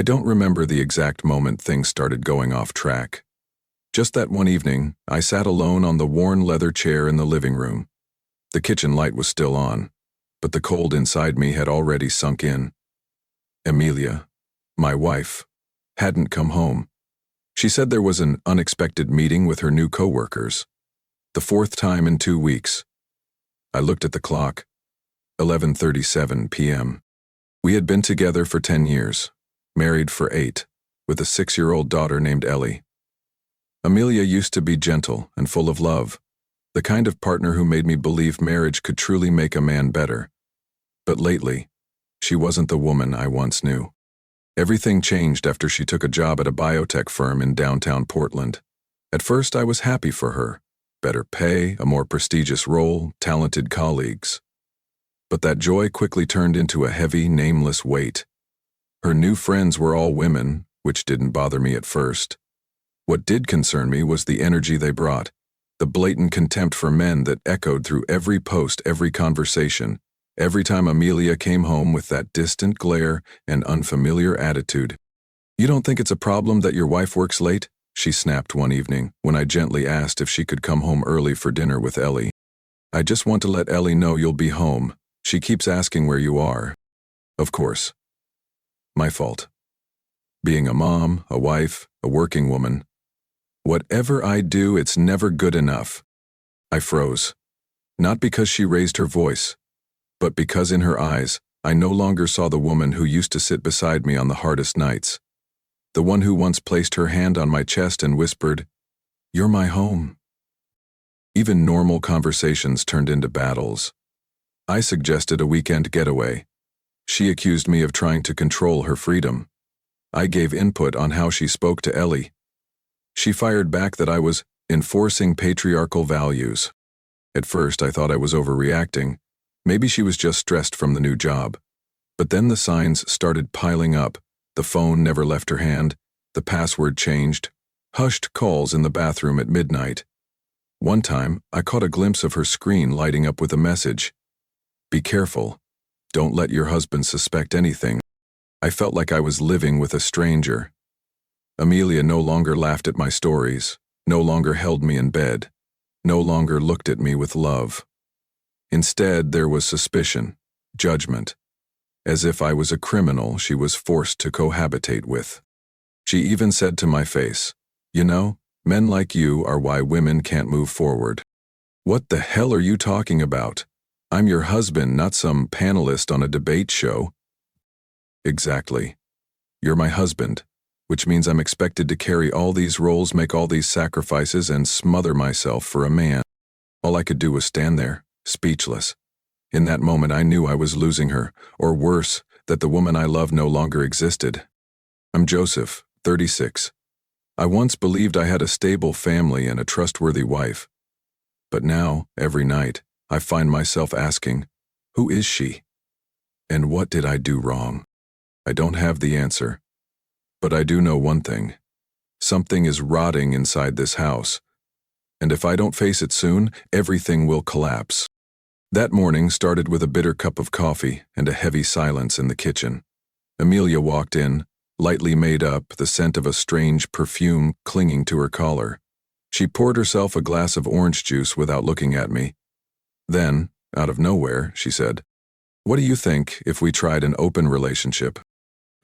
I don't remember the exact moment things started going off track. Just that one evening, I sat alone on the worn leather chair in the living room. The kitchen light was still on, but the cold inside me had already sunk in. Amelia, my wife, hadn't come home. She said there was an unexpected meeting with her new coworkers. The fourth time in 2 weeks. I looked at the clock. 11:37 p.m. We had been together for 10 years, married for 8, with a 6-year-old daughter named Ellie. Amelia used to be gentle and full of love, the kind of partner who made me believe marriage could truly make a man better. But lately, she wasn't the woman I once knew. Everything changed after she took a job at a biotech firm in downtown Portland. At first, I was happy for her. Better pay, a more prestigious role, talented colleagues. But that joy quickly turned into a heavy, nameless weight. Her new friends were all women, which didn't bother me at first. What did concern me was the energy they brought, the blatant contempt for men that echoed through every post, every conversation, every time Amelia came home with that distant glare and unfamiliar attitude. "You don't think it's a problem that your wife works late?" she snapped one evening when I gently asked if she could come home early for dinner with Ellie. "I just want to let Ellie know you'll be home. She keeps asking where you are." Of course. My fault. Being a mom, a wife, a working woman. Whatever I do, it's never good enough. I froze. Not because she raised her voice, but because in her eyes, I no longer saw the woman who used to sit beside me on the hardest nights. The one who once placed her hand on my chest and whispered, "You're my home." Even normal conversations turned into battles. I suggested a weekend getaway. She accused me of trying to control her freedom. I gave input on how she spoke to Ellie. She fired back that I was enforcing patriarchal values. At first, I thought I was overreacting. Maybe she was just stressed from the new job. But then the signs started piling up. The phone never left her hand. The password changed. Hushed calls in the bathroom at midnight. One time, I caught a glimpse of her screen lighting up with a message. "Be careful. Don't let your husband suspect anything." I felt like I was living with a stranger. Amelia no longer laughed at my stories, no longer held me in bed, no longer looked at me with love. Instead, there was suspicion, judgment, as if I was a criminal she was forced to cohabitate with. She even said to my face, "You know, men like you are why women can't move forward." What the hell are you talking about? I'm your husband, not some panelist on a debate show. Exactly. You're my husband, which means I'm expected to carry all these roles, make all these sacrifices, and smother myself for a man. All I could do was stand there, speechless. In that moment, I knew I was losing her, or worse, that the woman I loved no longer existed. I'm Joseph, 36. I once believed I had a stable family and a trustworthy wife. But now, every night, I find myself asking, who is she? And what did I do wrong? I don't have the answer. But I do know one thing. Something is rotting inside this house. And if I don't face it soon, everything will collapse. That morning started with a bitter cup of coffee and a heavy silence in the kitchen. Amelia walked in, lightly made up, the scent of a strange perfume clinging to her collar. She poured herself a glass of orange juice without looking at me. Then, out of nowhere, she said, "What do you think if we tried an open relationship?"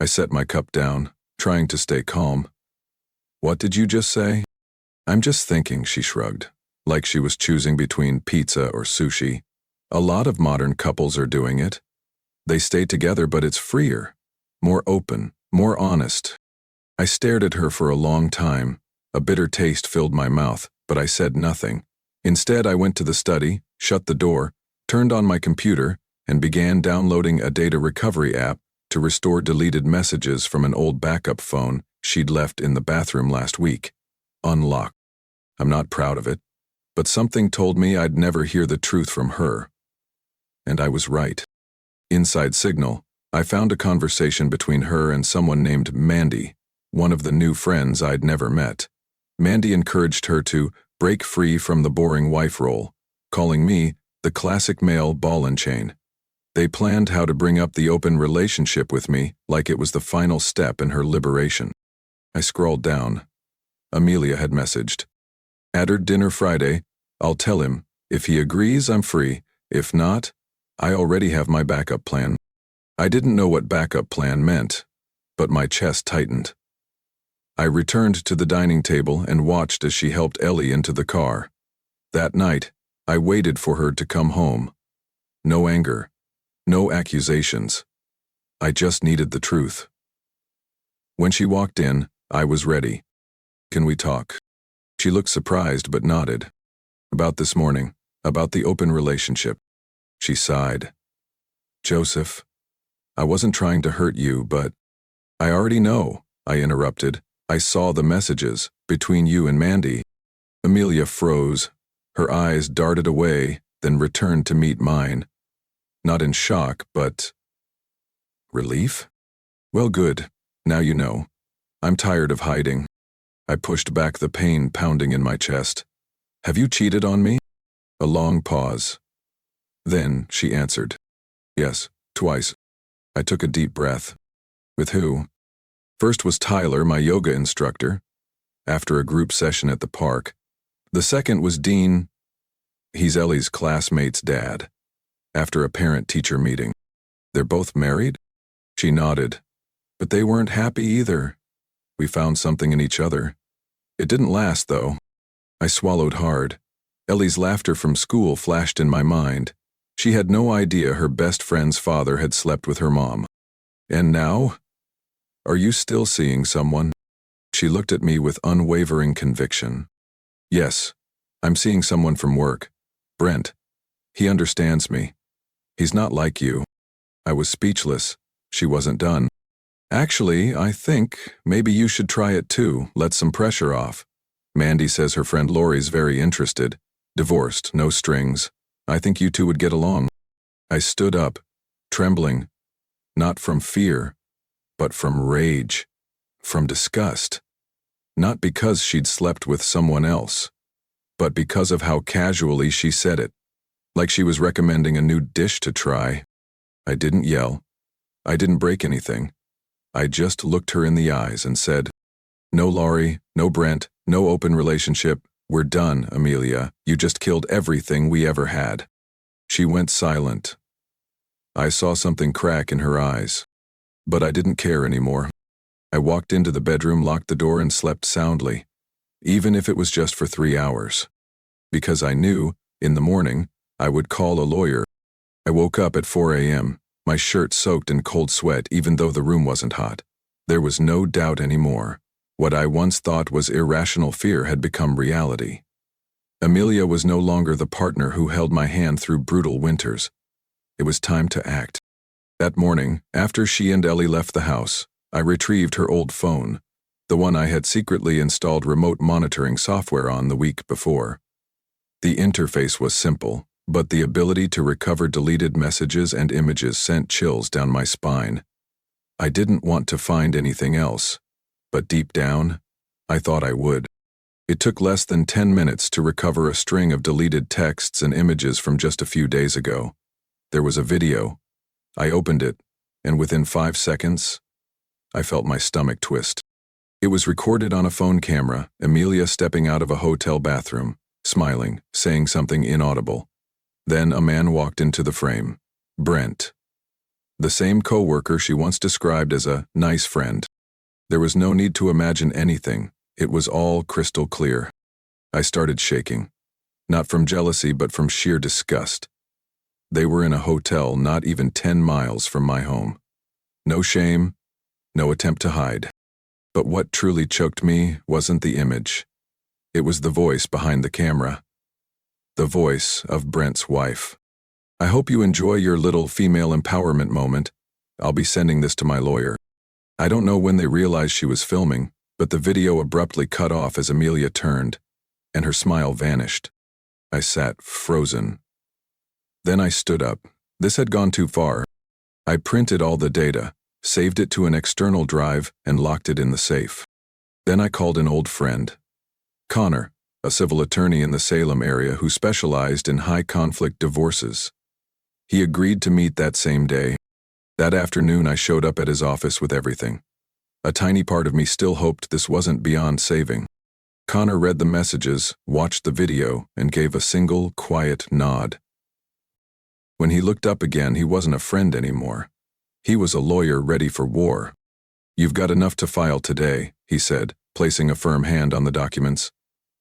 I set my cup down, trying to stay calm. "What did you just say?" "I'm just thinking," she shrugged, like she was choosing between pizza or sushi. "A lot of modern couples are doing it. They stay together, but it's freer, more open, more honest." I stared at her for a long time. A bitter taste filled my mouth, but I said nothing. Instead, I went to the study, shut the door, turned on my computer, and began downloading a data recovery app to restore deleted messages from an old backup phone she'd left in the bathroom last week. Unlocked. I'm not proud of it, but something told me I'd never hear the truth from her. And I was right. Inside Signal, I found a conversation between her and someone named Mandy, one of the new friends I'd never met. Mandy encouraged her to break free from the boring wife role, calling me the classic male ball and chain. They planned how to bring up the open relationship with me like it was the final step in her liberation. I scrolled down. Amelia had messaged. At our dinner Friday, I'll tell him. If he agrees, I'm free. If not, I already have my backup plan. I didn't know what backup plan meant, but my chest tightened. I returned to the dining table and watched as she helped Ellie into the car. That night, I waited for her to come home. No anger, no accusations. I just needed the truth. When she walked in, I was ready. Can we talk? She looked surprised but nodded. About this morning, about the open relationship. She sighed. Joseph, I wasn't trying to hurt you, but I already know, I interrupted. I saw the messages between you and Mandy. Amelia froze. Her eyes darted away, then returned to meet mine. Not in shock, but relief? Well, good. Now you know. I'm tired of hiding. I pushed back the pain pounding in my chest. Have you cheated on me? A long pause. Then she answered. Yes, twice. I took a deep breath. With who? First was Tyler, my yoga instructor, after a group session at the park. The second was Dean. He's Ellie's classmate's dad, after a parent-teacher meeting. They're both married? She nodded. But they weren't happy either. We found something in each other. It didn't last, though. I swallowed hard. Ellie's laughter from school flashed in my mind. She had no idea her best friend's father had slept with her mom. And now? Are you still seeing someone? She looked at me with unwavering conviction. Yes, I'm seeing someone from work. Brent. He understands me. He's not like you. I was speechless. She wasn't done. Actually, I think maybe you should try it too, let some pressure off. Mandy says her friend Lori's very interested. Divorced, no strings. I think you two would get along. I stood up, trembling, not from fear, but from rage, from disgust. Not because she'd slept with someone else, but because of how casually she said it, like she was recommending a new dish to try. I didn't yell. I didn't break anything. I just looked her in the eyes and said, No Laurie, no Brent, no open relationship. We're done, Amelia. You just killed everything we ever had. She went silent. I saw something crack in her eyes. But I didn't care anymore. I walked into the bedroom, locked the door, and slept soundly, even if it was just for 3 hours. Because I knew, in the morning, I would call a lawyer. I woke up at 4 a.m., my shirt soaked in cold sweat even though the room wasn't hot. There was no doubt anymore. What I once thought was irrational fear had become reality. Amelia was no longer the partner who held my hand through brutal winters. It was time to act. That morning, after she and Ellie left the house, I retrieved her old phone, the one I had secretly installed remote monitoring software on the week before. The interface was simple, but the ability to recover deleted messages and images sent chills down my spine. I didn't want to find anything else, but deep down, I thought I would. It took less than 10 minutes to recover a string of deleted texts and images from just a few days ago. There was a video. I opened it, and within 5 seconds, I felt my stomach twist. It was recorded on a phone camera, Amelia stepping out of a hotel bathroom, smiling, saying something inaudible. Then a man walked into the frame. Brent. The same coworker she once described as a nice friend. There was no need to imagine anything. It was all crystal clear. I started shaking. Not from jealousy, but from sheer disgust. They were in a hotel not even 10 miles from my home. No shame, no attempt to hide. But what truly choked me wasn't the image. It was the voice behind the camera. The voice of Brent's wife. I hope you enjoy your little female empowerment moment. I'll be sending this to my lawyer. I don't know when they realized she was filming, but the video abruptly cut off as Amelia turned, and her smile vanished. I sat frozen. Then I stood up. This had gone too far. I printed all the data, saved it to an external drive, and locked it in the safe. Then I called an old friend, Connor, a civil attorney in the Salem area who specialized in high-conflict divorces. He agreed to meet that same day. That afternoon I showed up at his office with everything. A tiny part of me still hoped this wasn't beyond saving. Connor read the messages, watched the video, and gave a single, quiet nod. When he looked up again, he wasn't a friend anymore. He was a lawyer ready for war. "You've got enough to file today," he said, placing a firm hand on the documents.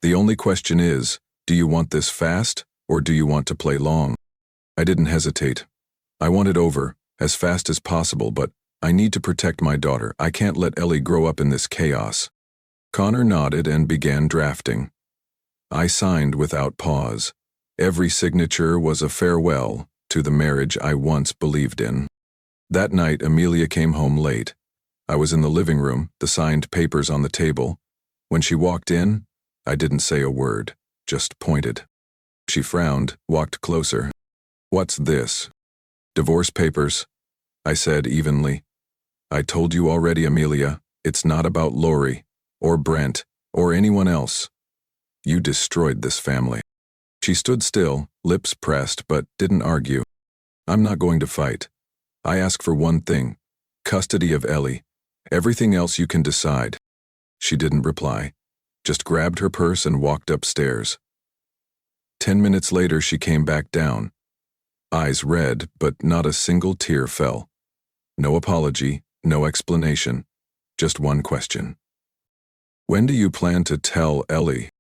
"The only question is, do you want this fast, or do you want to play long?" I didn't hesitate. I want it over, as fast as possible, but I need to protect my daughter. I can't let Ellie grow up in this chaos. Connor nodded and began drafting. I signed without pause. Every signature was a farewell to the marriage I once believed in. That night, Amelia came home late. I was in the living room, the signed papers on the table. When she walked in, I didn't say a word, just pointed. She frowned, walked closer. "What's this?" "Divorce papers," I said evenly. "I told you already, Amelia, it's not about Lori, or Brent, or anyone else. You destroyed this family." She stood still, lips pressed, but didn't argue. "I'm not going to fight. I ask for one thing, custody of Ellie. Everything else you can decide." She didn't reply, just grabbed her purse and walked upstairs. 10 minutes later, she came back down. Eyes red, but not a single tear fell. No apology, no explanation, just one question. "When do you plan to tell Ellie?"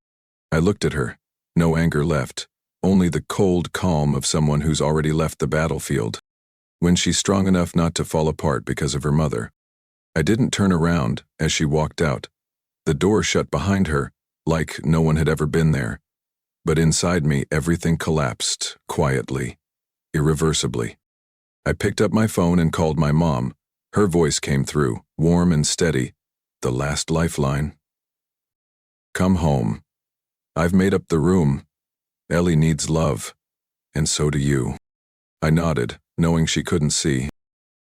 I looked at her. No anger left, only the cold calm of someone who's already left the battlefield. "When she's strong enough not to fall apart because of her mother." I didn't turn around as she walked out. The door shut behind her, like no one had ever been there. But inside me, everything collapsed, quietly, irreversibly. I picked up my phone and called my mom. Her voice came through, warm and steady, the last lifeline. "Come home. I've made up the room. Ellie needs love, and so do you." I nodded, knowing she couldn't see.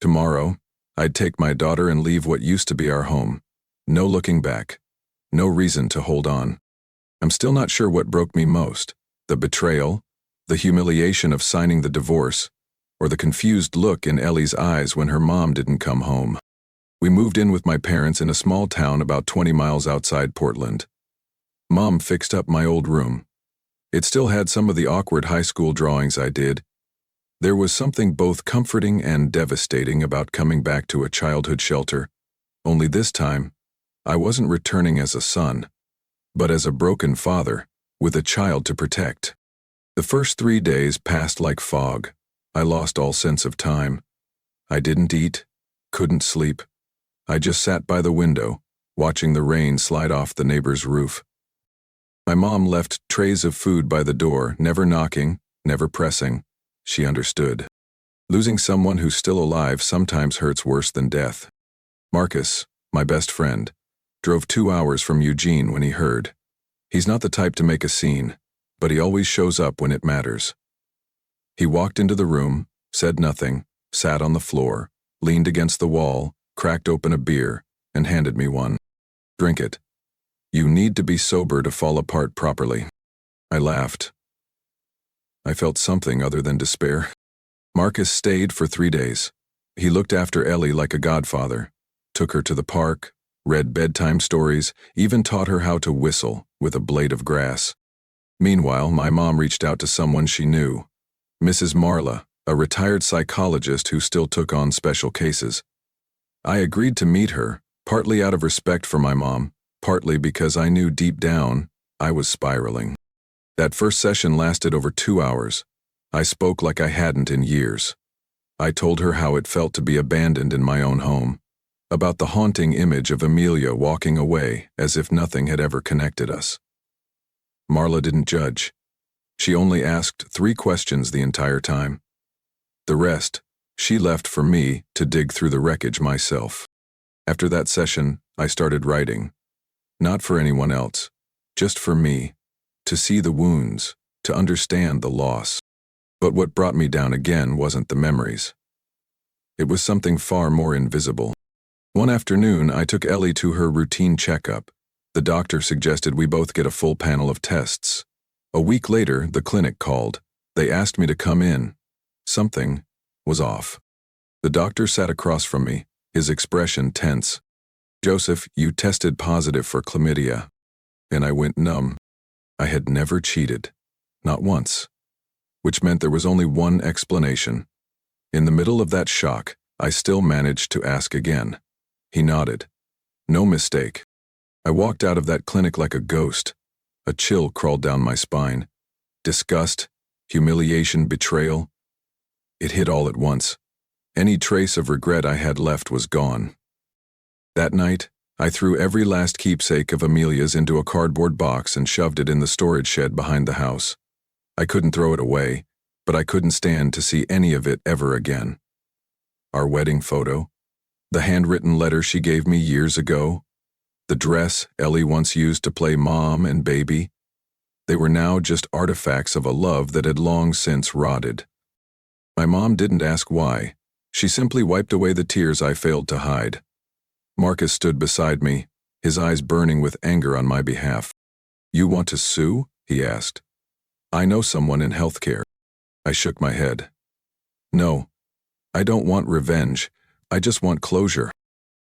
Tomorrow, I'd take my daughter and leave what used to be our home. No looking back. No reason to hold on. I'm still not sure what broke me most, the betrayal, the humiliation of signing the divorce, or the confused look in Ellie's eyes when her mom didn't come home. We moved in with my parents in a small town about 20 miles outside Portland. Mom fixed up my old room. It still had some of the awkward high school drawings I did. There was something both comforting and devastating about coming back to a childhood shelter, only this time, I wasn't returning as a son, but as a broken father, with a child to protect. The first 3 days passed like fog. I lost all sense of time. I didn't eat, couldn't sleep. I just sat by the window, watching the rain slide off the neighbor's roof. My mom left trays of food by the door, never knocking, never pressing. She understood. Losing someone who's still alive sometimes hurts worse than death. Marcus, my best friend, drove 2 hours from Eugene when he heard. He's not the type to make a scene, but he always shows up when it matters. He walked into the room, said nothing, sat on the floor, leaned against the wall, cracked open a beer, and handed me one. "Drink it. You need to be sober to fall apart properly." I laughed. I felt something other than despair. Marcus stayed for 3 days. He looked after Ellie like a godfather, took her to the park, read bedtime stories, even taught her how to whistle with a blade of grass. Meanwhile, my mom reached out to someone she knew, Mrs. Marla, a retired psychologist who still took on special cases. I agreed to meet her, partly out of respect for my mom, partly because I knew deep down I was spiraling. That first session lasted over 2 hours. I spoke like I hadn't in years. I told her how it felt to be abandoned in my own home, about the haunting image of Amelia walking away as if nothing had ever connected us. Marla didn't judge. She only asked 3 questions the entire time. The rest, she left for me to dig through the wreckage myself. After that session, I started writing. Not for anyone else, just for me, to see the wounds, to understand the loss. But what brought me down again wasn't the memories. It was something far more invisible. One afternoon, I took Ellie to her routine checkup. The doctor suggested we both get a full panel of tests. A week later, the clinic called. They asked me to come in. Something was off. The doctor sat across from me, his expression tense. "Joseph, you tested positive for chlamydia." And I went numb. I had never cheated. Not once. Which meant there was only one explanation. In the middle of that shock, I still managed to ask again. He nodded. No mistake. I walked out of that clinic like a ghost. A chill crawled down my spine. Disgust, humiliation, betrayal. It hit all at once. Any trace of regret I had left was gone. That night, I threw every last keepsake of Amelia's into a cardboard box and shoved it in the storage shed behind the house. I couldn't throw it away, but I couldn't stand to see any of it ever again. Our wedding photo, the handwritten letter she gave me years ago, the dress Ellie once used to play mom and baby, they were now just artifacts of a love that had long since rotted. My mom didn't ask why. She simply wiped away the tears I failed to hide. Marcus stood beside me, his eyes burning with anger on my behalf. "You want to sue?" he asked. "I know someone in healthcare." I shook my head. "No, I don't want revenge. I just want closure."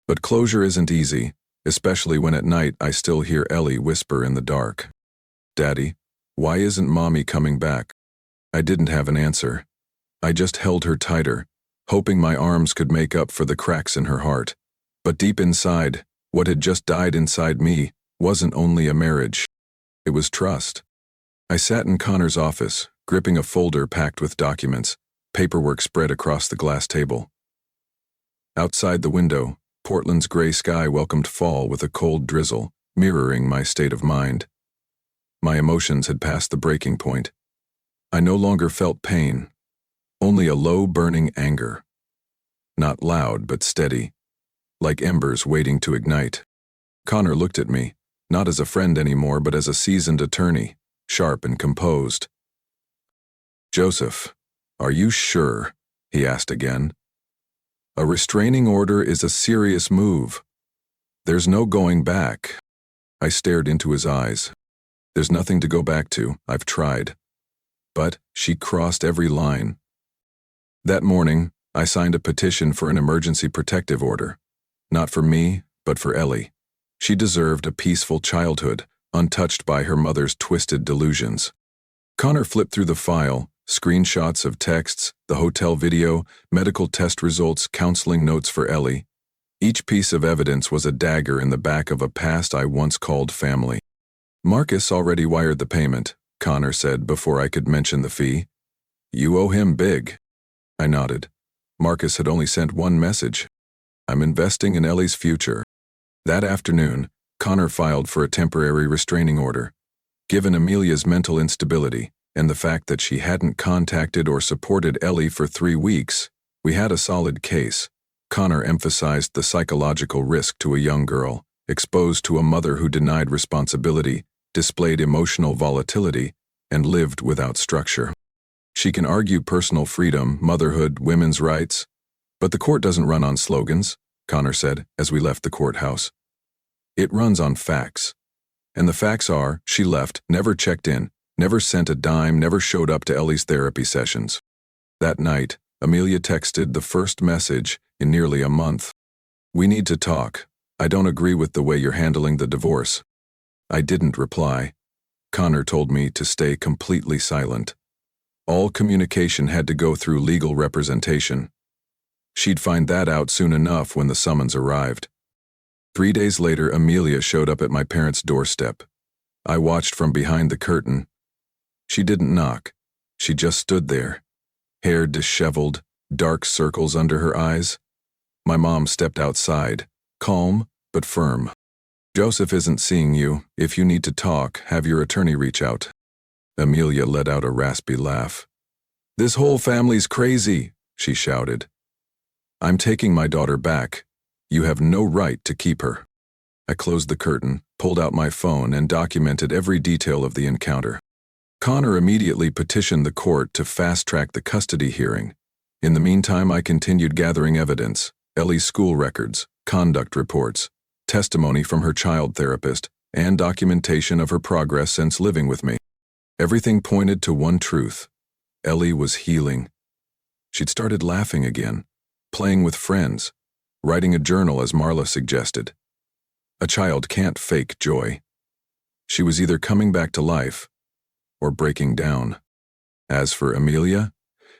But closure isn't easy, especially when at night I still hear Ellie whisper in the dark. "Daddy, why isn't Mommy coming back?" I didn't have an answer. I just held her tighter, hoping my arms could make up for the cracks in her heart. But deep inside, what had just died inside me wasn't only a marriage. It was trust. I sat in Connor's office, gripping a folder packed with documents, paperwork spread across the glass table. Outside the window, Portland's gray sky welcomed fall with a cold drizzle, mirroring my state of mind. My emotions had passed the breaking point. I no longer felt pain, only a low burning anger. Not loud, but steady, like embers waiting to ignite. Connor looked at me, not as a friend anymore, but as a seasoned attorney, sharp and composed. "Joseph, are you sure?" he asked again. "A restraining order is a serious move. There's no going back." I stared into his eyes. "There's nothing to go back to. I've tried." But she crossed every line. That morning, I signed a petition for an emergency protective order. Not for me, but for Ellie. She deserved a peaceful childhood, untouched by her mother's twisted delusions. Connor flipped through the file, screenshots of texts, the hotel video, medical test results, counseling notes for Ellie. Each piece of evidence was a dagger in the back of a past I once called family. "Marcus already wired the payment," Connor said before I could mention the fee. "You owe him big." I nodded. Marcus had only sent one message. "I'm investing in Ellie's future." That afternoon, Connor filed for a temporary restraining order. Given Amelia's mental instability and the fact that she hadn't contacted or supported Ellie for 3 weeks, we had a solid case. Connor emphasized the psychological risk to a young girl, exposed to a mother who denied responsibility, displayed emotional volatility, and lived without structure. She can argue personal freedom, motherhood, women's rights, but the court doesn't run on slogans, Connor said as we left the courthouse. It runs on facts. And the facts are, she left, never checked in, never sent a dime, never showed up to Ellie's therapy sessions. That night, Amelia texted the first message in nearly a month. "We need to talk. I don't agree with the way you're handling the divorce." I didn't reply. Connor told me to stay completely silent. All communication had to go through legal representation. She'd find that out soon enough when the summons arrived. 3 days later, Amelia showed up at my parents' doorstep. I watched from behind the curtain. She didn't knock. She just stood there, hair disheveled, dark circles under her eyes. My mom stepped outside, calm but firm. "Joseph isn't seeing you. If you need to talk, have your attorney reach out." Amelia let out a raspy laugh. "This whole family's crazy," she shouted. "I'm taking my daughter back. You have no right to keep her." I closed the curtain, pulled out my phone, and documented every detail of the encounter. Connor immediately petitioned the court to fast-track the custody hearing. In the meantime, I continued gathering evidence: Ellie's school records, conduct reports, testimony from her child therapist, and documentation of her progress since living with me. Everything pointed to one truth: Ellie was healing. She'd started laughing again, playing with friends, writing a journal as Marla suggested. A child can't fake joy. She was either coming back to life or breaking down. As for Amelia,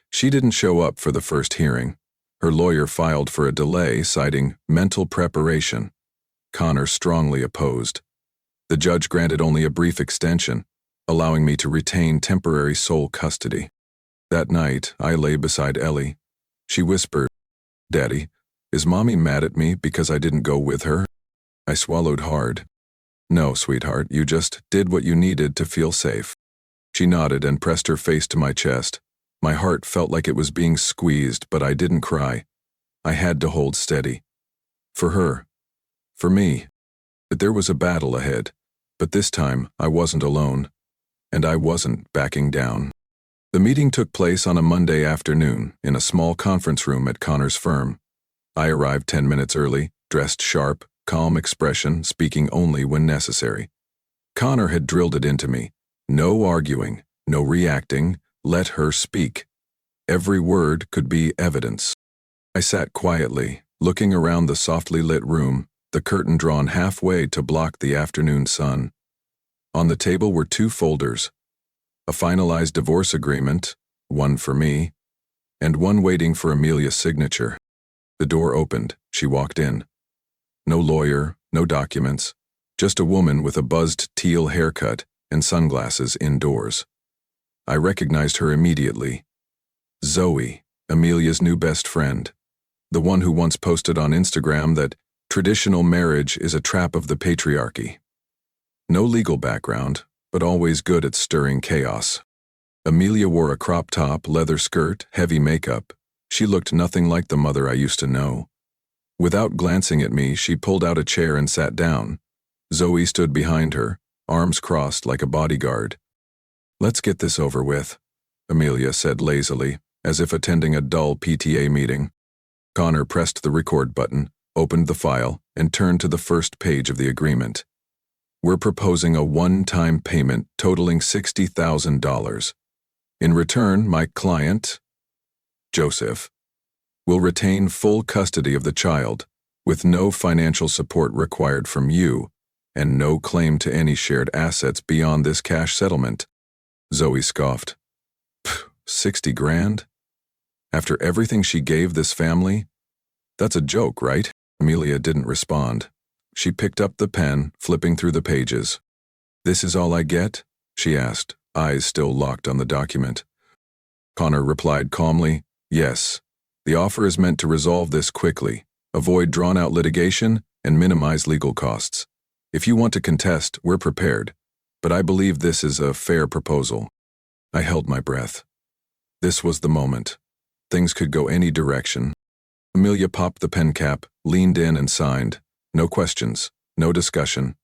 she didn't show up for the first hearing. Her lawyer filed for a delay, citing mental preparation. Connor strongly opposed. The judge granted only a brief extension, allowing me to retain temporary sole custody. That night, I lay beside Ellie. She whispered, "Daddy, is Mommy mad at me because I didn't go with her?" I swallowed hard. "No, sweetheart, you just did what you needed to feel safe." She nodded and pressed her face to my chest. My heart felt like it was being squeezed, but I didn't cry. I had to hold steady. For her. For me. But there was a battle ahead. But this time, I wasn't alone. And I wasn't backing down. The meeting took place on a Monday afternoon in a small conference room at Connor's firm. I arrived 10 minutes early, dressed sharp, calm expression, speaking only when necessary. Connor had drilled it into me. No arguing, no reacting, let her speak. Every word could be evidence. I sat quietly, looking around the softly lit room, the curtain drawn halfway to block the afternoon sun. On the table were 2 folders, a finalized divorce agreement, one for me, and one waiting for Amelia's signature. The door opened. She walked in. No lawyer, no documents, just a woman with a buzzed teal haircut and sunglasses indoors. I recognized her immediately. Zoe, Amelia's new best friend. The one who once posted on Instagram that traditional marriage is a trap of the patriarchy. No legal background, but always good at stirring chaos. Amelia wore a crop top, leather skirt, heavy makeup. She looked nothing like the mother I used to know. Without glancing at me, she pulled out a chair and sat down. Zoe stood behind her, arms crossed like a bodyguard. "Let's get this over with," Amelia said lazily, as if attending a dull PTA meeting. Connor pressed the record button, opened the file, and turned to the first page of the agreement. "We're proposing a one-time payment totaling $60,000. In return, my client, Joseph, will retain full custody of the child, with no financial support required from you, and no claim to any shared assets beyond this cash settlement." Zoe scoffed. "60 grand? After everything she gave this family? That's a joke, right?" Amelia didn't respond. She picked up the pen, flipping through the pages. "This is all I get?" she asked, eyes still locked on the document. Connor replied calmly, "Yes. The offer is meant to resolve this quickly, avoid drawn-out litigation, and minimize legal costs. If you want to contest, we're prepared, but I believe this is a fair proposal." I held my breath. This was the moment. Things could go any direction. Amelia popped the pen cap, leaned in and signed. No questions, no discussion.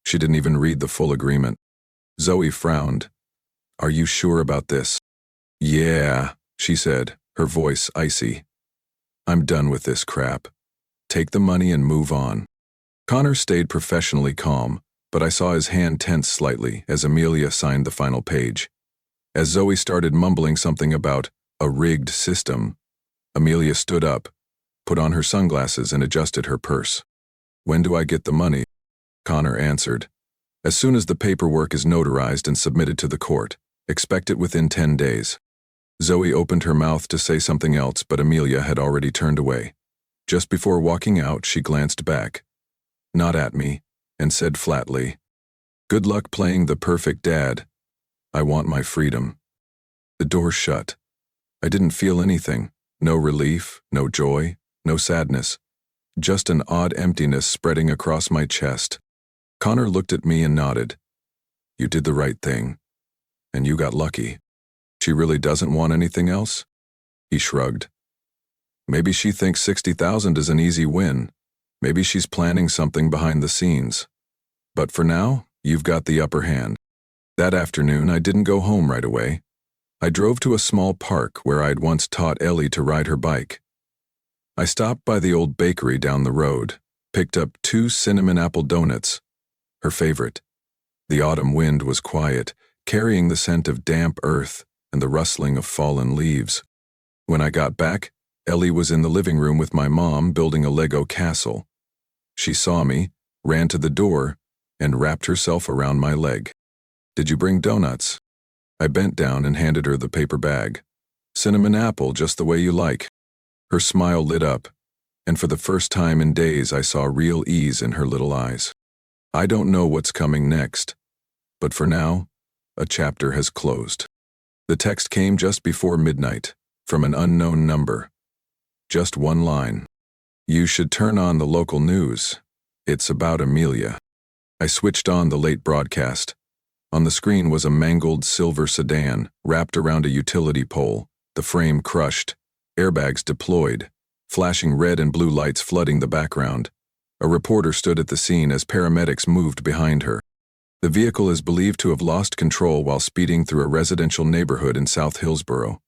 She didn't even read the full agreement. Zoe frowned. "Are you sure about this?" "Yeah," she said, her voice icy. "I'm done with this crap. Take the money and move on." Connor stayed professionally calm, but I saw his hand tense slightly as Amelia signed the final page. As Zoe started mumbling something about a rigged system, Amelia stood up, put on her sunglasses and adjusted her purse. "When do I get the money?" Connor answered. "As soon as the paperwork is notarized and submitted to the court. Expect it within 10 days. Zoe opened her mouth to say something else, but Amelia had already turned away. Just before walking out, she glanced back, not at me, and said flatly, "Good luck playing the perfect dad. I want my freedom." The door shut. I didn't feel anything. No relief, no joy, no sadness. Just an odd emptiness spreading across my chest. Connor looked at me and nodded. "You did the right thing. And you got lucky. She really doesn't want anything else?" He shrugged. "Maybe she thinks 60,000 is an easy win. Maybe she's planning something behind the scenes. But for now, you've got the upper hand." That afternoon, I didn't go home right away. I drove to a small park where I'd once taught Ellie to ride her bike. I stopped by the old bakery down the road, picked up 2 cinnamon apple donuts, her favorite. The autumn wind was quiet, carrying the scent of damp earth and the rustling of fallen leaves. When I got back, Ellie was in the living room with my mom building a Lego castle. She saw me, ran to the door, and wrapped herself around my leg. "Did you bring donuts?" I bent down and handed her the paper bag. "Cinnamon apple, just the way you like." Her smile lit up, and for the first time in days I saw real ease in her little eyes. I don't know what's coming next, but for now, a chapter has closed. The text came just before midnight, from an unknown number. Just one line. "You should turn on the local news. It's about Amelia." I switched on the late broadcast. On the screen was a mangled silver sedan wrapped around a utility pole, the frame crushed, airbags deployed, flashing red and blue lights flooding the background. A reporter stood at the scene as paramedics moved behind her. The vehicle is believed to have lost control while speeding through a residential neighborhood in South Hillsborough.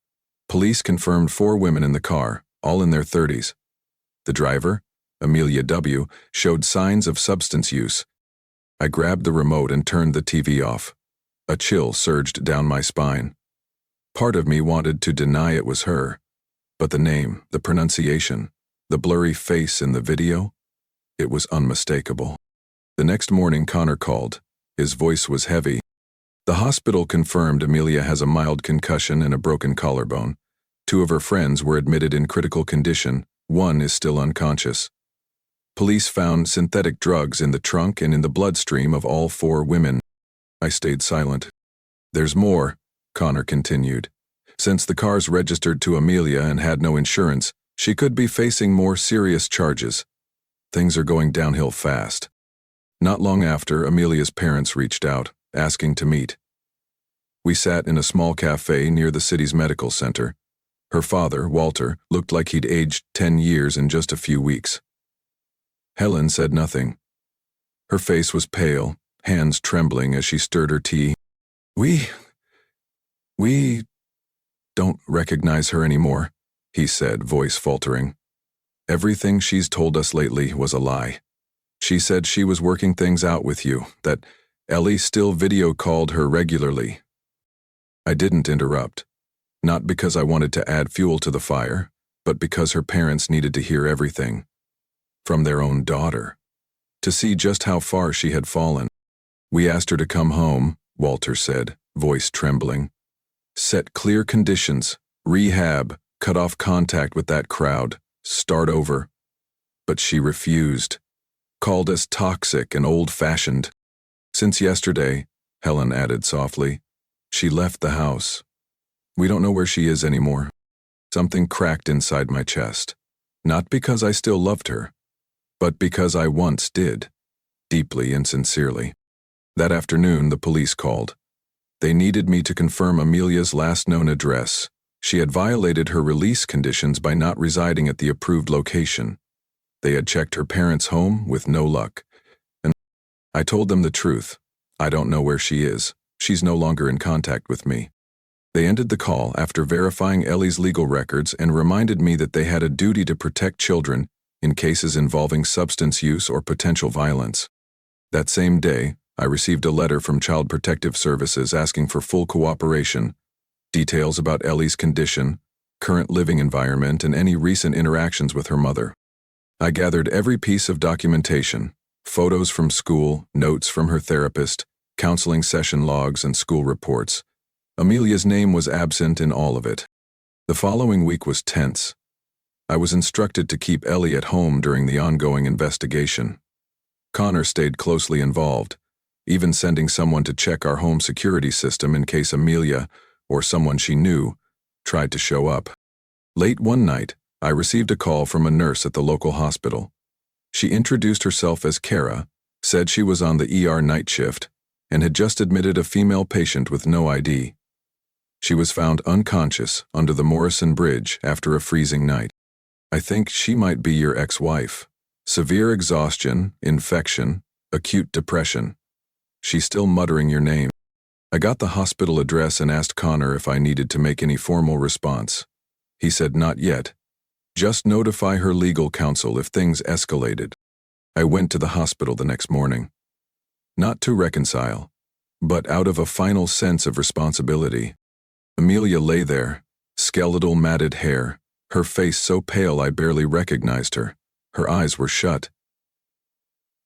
Police confirmed 4 women in the car, all in their 30s. The driver, Amelia W., showed signs of substance use. I grabbed the remote and turned the TV off. A chill surged down my spine. Part of me wanted to deny it was her, but the name, the pronunciation, the blurry face in the video, it was unmistakable. The next morning Connor called. His voice was heavy. The hospital confirmed Amelia has a mild concussion and a broken collarbone. 2 of her friends were admitted in critical condition. 1 is still unconscious. Police found synthetic drugs in the trunk and in the bloodstream of all 4 women. I stayed silent. "There's more," Connor continued. "Since the car's registered to Amelia and had no insurance, she could be facing more serious charges. Things are going downhill fast." Not long after, Amelia's parents reached out, asking to meet. We sat in a small cafe near the city's medical center. Her father, Walter, looked like he'd aged 10 years in just a few weeks. Helen said nothing. Her face was pale, hands trembling as she stirred her tea. We don't recognize her anymore," he said, voice faltering. "Everything she's told us lately was a lie. She said she was working things out with you, that Ellie still video called her regularly." I didn't interrupt, not because I wanted to add fuel to the fire, but because her parents needed to hear everything. From their own daughter, to see just how far she had fallen. "We asked her to come home," Walter said, voice trembling. "Set clear conditions, rehab, cut off contact with that crowd, start over. But she refused. Called us toxic and old-fashioned. Since yesterday," Helen added softly, "she left the house. We don't know where she is anymore." Something cracked inside my chest. Not because I still loved her, but because I once did, deeply and sincerely. That afternoon, the police called. They needed me to confirm Amelia's last known address. She had violated her release conditions by not residing at the approved location. They had checked her parents' home with no luck. And I told them the truth. I don't know where she is. She's no longer in contact with me. They ended the call after verifying Ellie's legal records and reminded me that they had a duty to protect children in cases involving substance use or potential violence. That same day, I received a letter from Child Protective Services asking for full cooperation, details about Ellie's condition, current living environment, and any recent interactions with her mother. I gathered every piece of documentation, photos from school, notes from her therapist, counseling session logs, and school reports. Amelia's name was absent in all of it. The following week was tense. I was instructed to keep Ellie at home during the ongoing investigation. Connor stayed closely involved, even sending someone to check our home security system in case Amelia, or someone she knew, tried to show up. Late one night, I received a call from a nurse at the local hospital. She introduced herself as Kara, said she was on the ER night shift, and had just admitted a female patient with no ID. She was found unconscious under the Morrison Bridge after a freezing night. "I think she might be your ex-wife. Severe exhaustion, infection, acute depression. She's still muttering your name." I got the hospital address and asked Connor if I needed to make any formal response. He said not yet. Just notify her legal counsel if things escalated. I went to the hospital the next morning. Not to reconcile, but out of a final sense of responsibility. Amelia lay there, skeletal matted hair, her face so pale I barely recognized her. Her eyes were shut.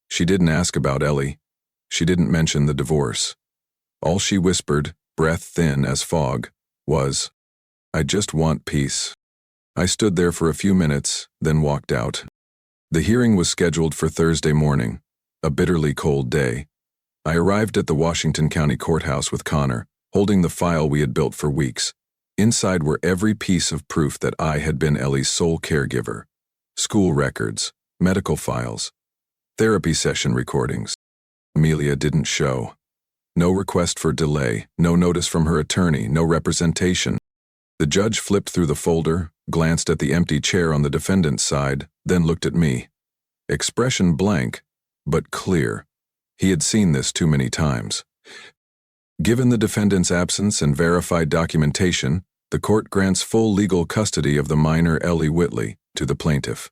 She didn't ask about Ellie. She didn't mention the divorce. All she whispered, breath thin as fog, was, "I just want peace." I stood there for a few minutes, then walked out. The hearing was scheduled for Thursday morning, a bitterly cold day. I arrived at the Washington County Courthouse with Connor, holding the file we had built for weeks. Inside were every piece of proof that I had been Ellie's sole caregiver. School records, medical files, therapy session recordings. Amelia didn't show. No request for delay, no notice from her attorney, no representation. The judge flipped through the folder, glanced at the empty chair on the defendant's side, then looked at me. Expression blank, but clear. He had seen this too many times. Given the defendant's absence and verified documentation, the court grants full legal custody of the minor Ellie Whitley to the plaintiff,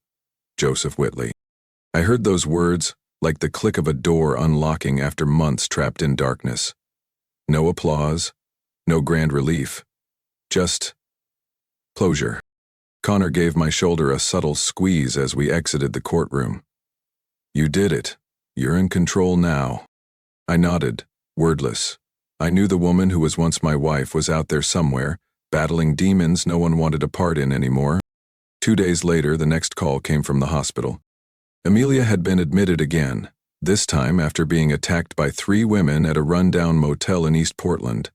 Joseph Whitley. I heard those words like the click of a door unlocking after months trapped in darkness. No applause, no grand relief, just closure. Connor gave my shoulder a subtle squeeze as we exited the courtroom. "You did it. You're in control now." I nodded, wordless. I knew the woman who was once my wife was out there somewhere, battling demons no one wanted a part in anymore. 2 days later, the next call came from the hospital. Amelia had been admitted again, this time after being attacked by 3 women at a rundown motel in East Portland.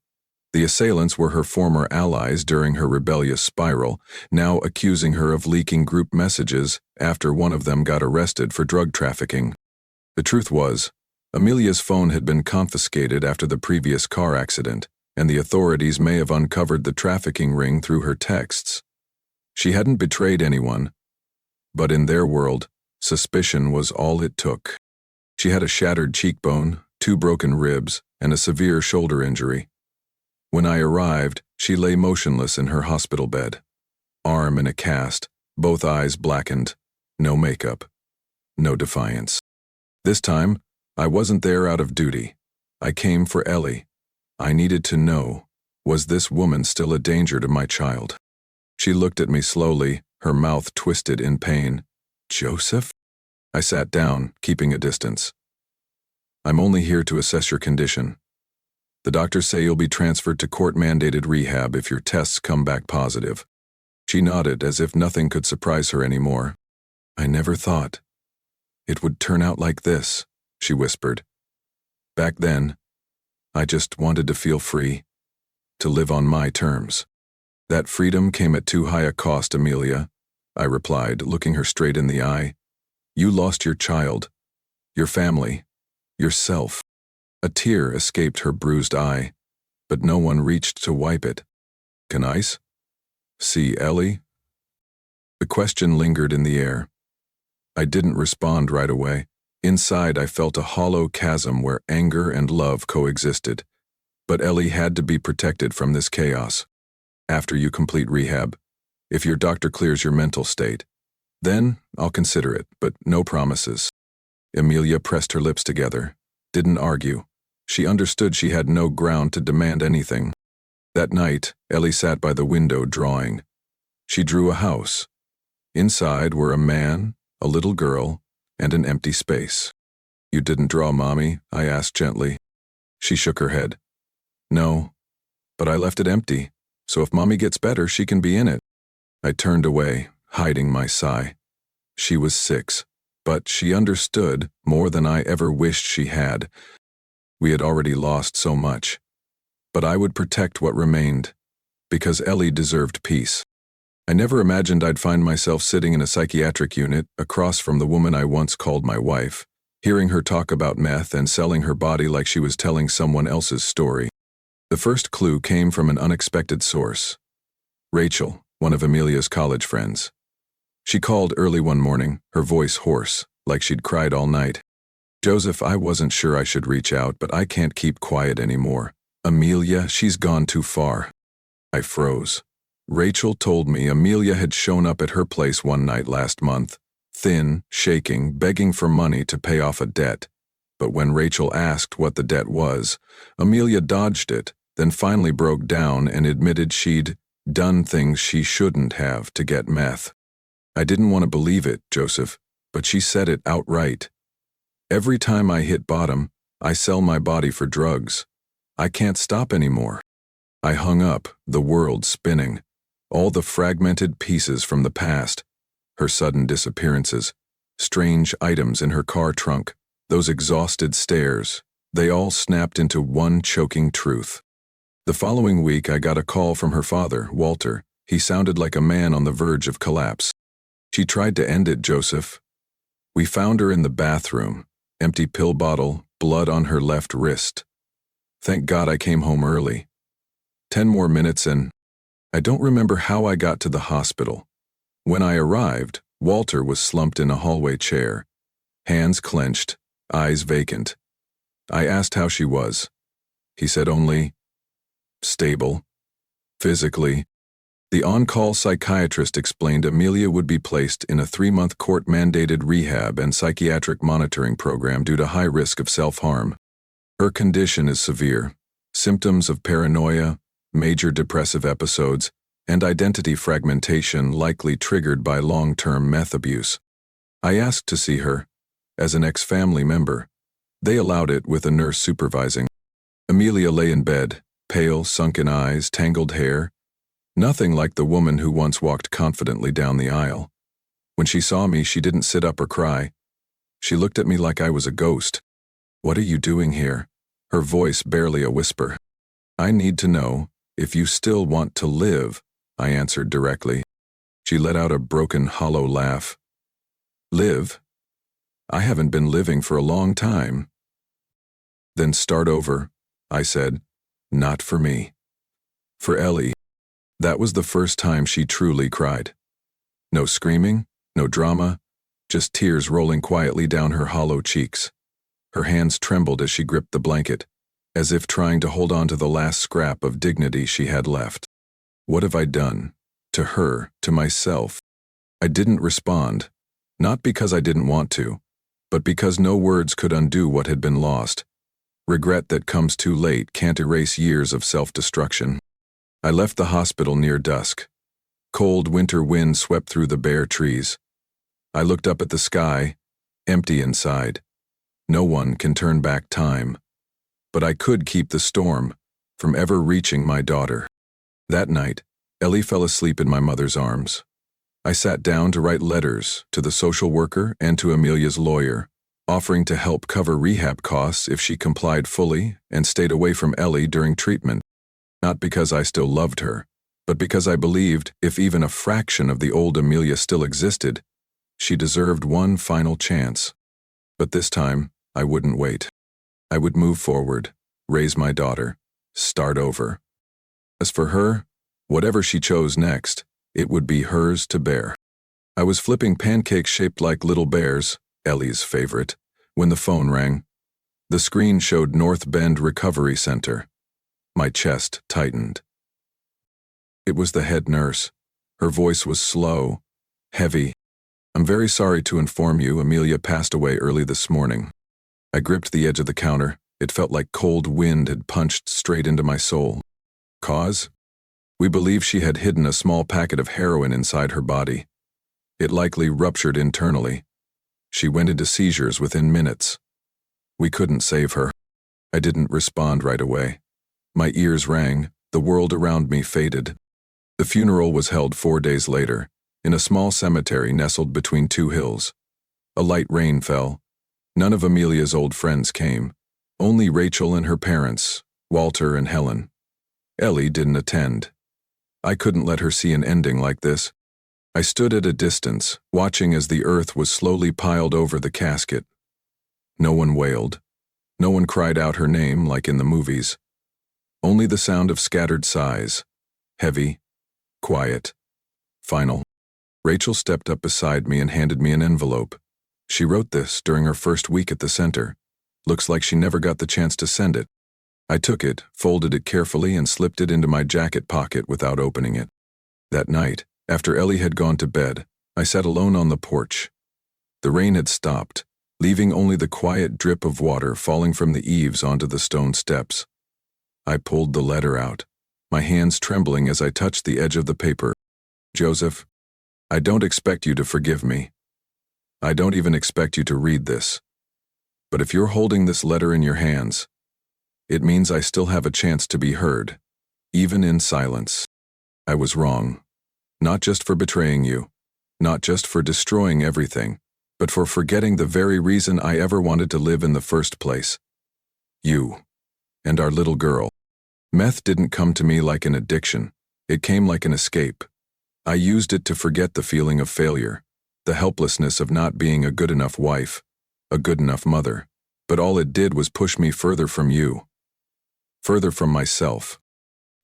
The assailants were her former allies during her rebellious spiral, now accusing her of leaking group messages after one of them got arrested for drug trafficking. The truth was, Amelia's phone had been confiscated after the previous car accident, and the authorities may have uncovered the trafficking ring through her texts. She hadn't betrayed anyone, but in their world, suspicion was all it took. She had a shattered cheekbone, 2 broken ribs, and a severe shoulder injury. When I arrived, she lay motionless in her hospital bed, arm in a cast, both eyes blackened, no makeup, no defiance. This time, I wasn't there out of duty. I came for Ellie. I needed to know, was this woman still a danger to my child? She looked at me slowly, her mouth twisted in pain. "Joseph?" I sat down, keeping a distance. "I'm only here to assess your condition. The doctors say you'll be transferred to court-mandated rehab if your tests come back positive." She nodded as if nothing could surprise her anymore. "I never thought it would turn out like this," she whispered. "Back then, I just wanted to feel free, to live on my terms." "That freedom came at too high a cost, Amelia," I replied, looking her straight in the eye. "You lost your child, your family, yourself." A tear escaped her bruised eye, but no one reached to wipe it. "Can I see Ellie?" The question lingered in the air. I didn't respond right away. Inside, I felt a hollow chasm where anger and love coexisted. But Ellie had to be protected from this chaos. "After you complete rehab, if your doctor clears your mental state, then I'll consider it, but no promises." Amelia pressed her lips together, didn't argue. She understood she had no ground to demand anything. That night, Ellie sat by the window drawing. She drew a house. Inside were a man, a little girl, and an empty space. "You didn't draw, Mommy?" I asked gently. She shook her head. "No, but I left it empty, so if Mommy gets better, she can be in it." I turned away, hiding my sigh. She was 6, but she understood more than I ever wished she had. We had already lost so much. But I would protect what remained, because Ellie deserved peace. I never imagined I'd find myself sitting in a psychiatric unit across from the woman I once called my wife, hearing her talk about meth and selling her body like she was telling someone else's story. The first clue came from an unexpected source. Rachel, one of Amelia's college friends. She called early one morning, her voice hoarse, like she'd cried all night. "Joseph, I wasn't sure I should reach out, but I can't keep quiet anymore. Amelia, she's gone too far." I froze. Rachel told me Amelia had shown up at her place one night last month, thin, shaking, begging for money to pay off a debt. But when Rachel asked what the debt was, Amelia dodged it, then finally broke down and admitted she'd done things she shouldn't have to get meth. I didn't want to believe it, Joseph, but she said it outright. Every time I hit bottom, I sell my body for drugs. I can't stop anymore. I hung up, the world spinning. All the fragmented pieces from the past, her sudden disappearances, strange items in her car trunk, those exhausted stares, they all snapped into one choking truth. The following week I got a call from her father, Walter. He sounded like a man on the verge of collapse. She tried to end it, Joseph. We found her in the bathroom, empty pill bottle, blood on her left wrist. Thank God I came home early. 10 more minutes and I don't remember how I got to the hospital. When I arrived, Walter was slumped in a hallway chair, hands clenched, eyes vacant. I asked how she was. He said only, stable. Physically. The on-call psychiatrist explained Amelia would be placed in a 3-month court-mandated rehab and psychiatric monitoring program due to high risk of self-harm. Her condition is severe. Symptoms of paranoia, major depressive episodes, and identity fragmentation likely triggered by long-term meth abuse. I asked to see her, as an ex-family member. They allowed it with a nurse supervising. Amelia lay in bed, pale, sunken eyes, tangled hair. Nothing like the woman who once walked confidently down the aisle. When she saw me, she didn't sit up or cry. She looked at me like I was a ghost. "What are you doing here?" Her voice barely a whisper. "I need to know if you still want to live," I answered directly. She let out a broken, hollow laugh. "Live? I haven't been living for a long time." "Then start over," I said. "Not for me. For Ellie." That was the first time she truly cried. No screaming, no drama, just tears rolling quietly down her hollow cheeks. Her hands trembled as she gripped the blanket, as if trying to hold on to the last scrap of dignity she had left. What have I done? To her, to myself? I didn't respond, not because I didn't want to, but because no words could undo what had been lost. Regret that comes too late can't erase years of self-destruction. I left the hospital near dusk. Cold winter wind swept through the bare trees. I looked up at the sky, empty inside. No one can turn back time. But I could keep the storm from ever reaching my daughter. That night, Ellie fell asleep in my mother's arms. I sat down to write letters to the social worker and to Amelia's lawyer, offering to help cover rehab costs if she complied fully and stayed away from Ellie during treatment. Not because I still loved her, but because I believed if even a fraction of the old Amelia still existed, she deserved one final chance. But this time, I wouldn't wait. I would move forward, raise my daughter, start over. As for her, whatever she chose next, it would be hers to bear. I was flipping pancakes shaped like little bears, Ellie's favorite, when the phone rang. The screen showed North Bend Recovery Center. My chest tightened. It was the head nurse. Her voice was slow, heavy. "I'm very sorry to inform you Amelia passed away early this morning." I gripped the edge of the counter. It felt like cold wind had punched straight into my soul. Cause? We believe she had hidden a small packet of heroin inside her body. It likely ruptured internally. She went into seizures within minutes. We couldn't save her. I didn't respond right away. My ears rang, the world around me faded. The funeral was held 4 days later, in a small cemetery nestled between 2 hills. A light rain fell. None of Amelia's old friends came. Only Rachel and her parents, Walter and Helen. Ellie didn't attend. I couldn't let her see an ending like this. I stood at a distance, watching as the earth was slowly piled over the casket. No one wailed. No one cried out her name like in the movies. Only the sound of scattered sighs. Heavy, quiet, final. Rachel stepped up beside me and handed me an envelope. She wrote this during her first week at the center. Looks like she never got the chance to send it. I took it, folded it carefully, and slipped it into my jacket pocket without opening it. That night, after Ellie had gone to bed, I sat alone on the porch. The rain had stopped, leaving only the quiet drip of water falling from the eaves onto the stone steps. I pulled the letter out, my hands trembling as I touched the edge of the paper. Joseph, I don't expect you to forgive me. I don't even expect you to read this. But if you're holding this letter in your hands, it means I still have a chance to be heard, even in silence. I was wrong. Not just for betraying you, not just for destroying everything, but for forgetting the very reason I ever wanted to live in the first place. You. And our little girl. Meth didn't come to me like an addiction. It came like an escape. I used it to forget the feeling of failure, the helplessness of not being a good enough wife, a good enough mother. But all it did was push me further from you, further from myself.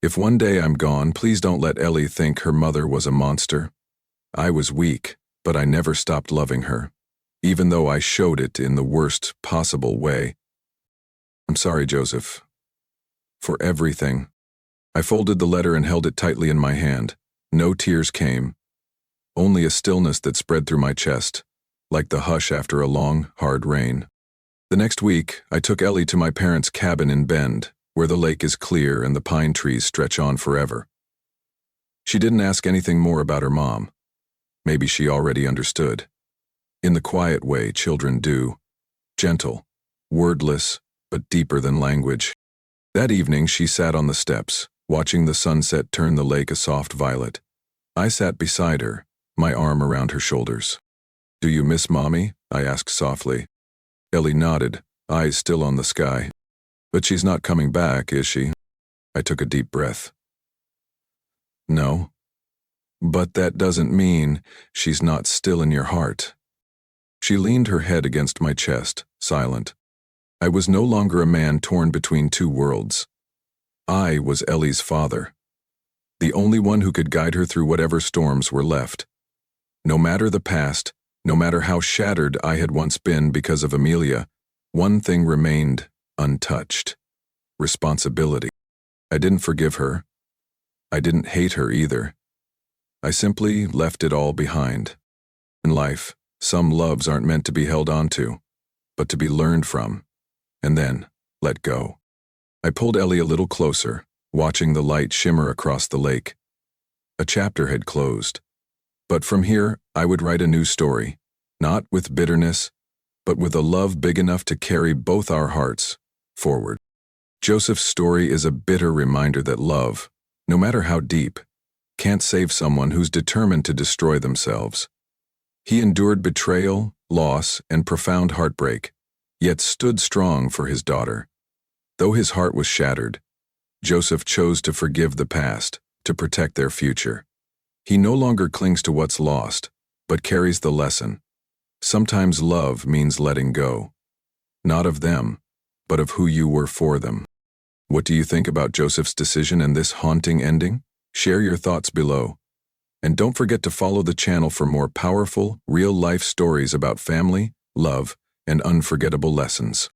If one day I'm gone, please don't let Ellie think her mother was a monster. I was weak, but I never stopped loving her, even though I showed it in the worst possible way. I'm sorry, Joseph. For everything. I folded the letter and held it tightly in my hand. No tears came, only a stillness that spread through my chest, like the hush after a long, hard rain. The next week, I took Ellie to my parents' cabin in Bend, where the lake is clear and the pine trees stretch on forever. She didn't ask anything more about her mom. Maybe she already understood. In the quiet way children do. Gentle, wordless, but deeper than language. That evening she sat on the steps, watching the sunset turn the lake a soft violet. I sat beside her, my arm around her shoulders. "Do you miss Mommy?" I asked softly. Ellie nodded, eyes still on the sky. "But she's not coming back, is she?" I took a deep breath. "No. But that doesn't mean she's not still in your heart." She leaned her head against my chest, silent. I was no longer a man torn between two worlds. I was Ellie's father, the only one who could guide her through whatever storms were left. No matter the past, no matter how shattered I had once been because of Amelia, one thing remained untouched: responsibility. I didn't forgive her. I didn't hate her either. I simply left it all behind. In life, some loves aren't meant to be held onto, but to be learned from, and then let go. I pulled Ellie a little closer, watching the light shimmer across the lake. A chapter had closed. But from here, I would write a new story, not with bitterness, but with a love big enough to carry both our hearts forward. Joseph's story is a bitter reminder that love, no matter how deep, can't save someone who's determined to destroy themselves. He endured betrayal, loss, and profound heartbreak, yet stood strong for his daughter. Though his heart was shattered, Joseph chose to forgive the past, to protect their future. He no longer clings to what's lost, but carries the lesson. Sometimes love means letting go. Not of them, but of who you were for them. What do you think about Joseph's decision and this haunting ending? Share your thoughts below. And don't forget to follow the channel for more powerful, real-life stories about family, love, and unforgettable lessons.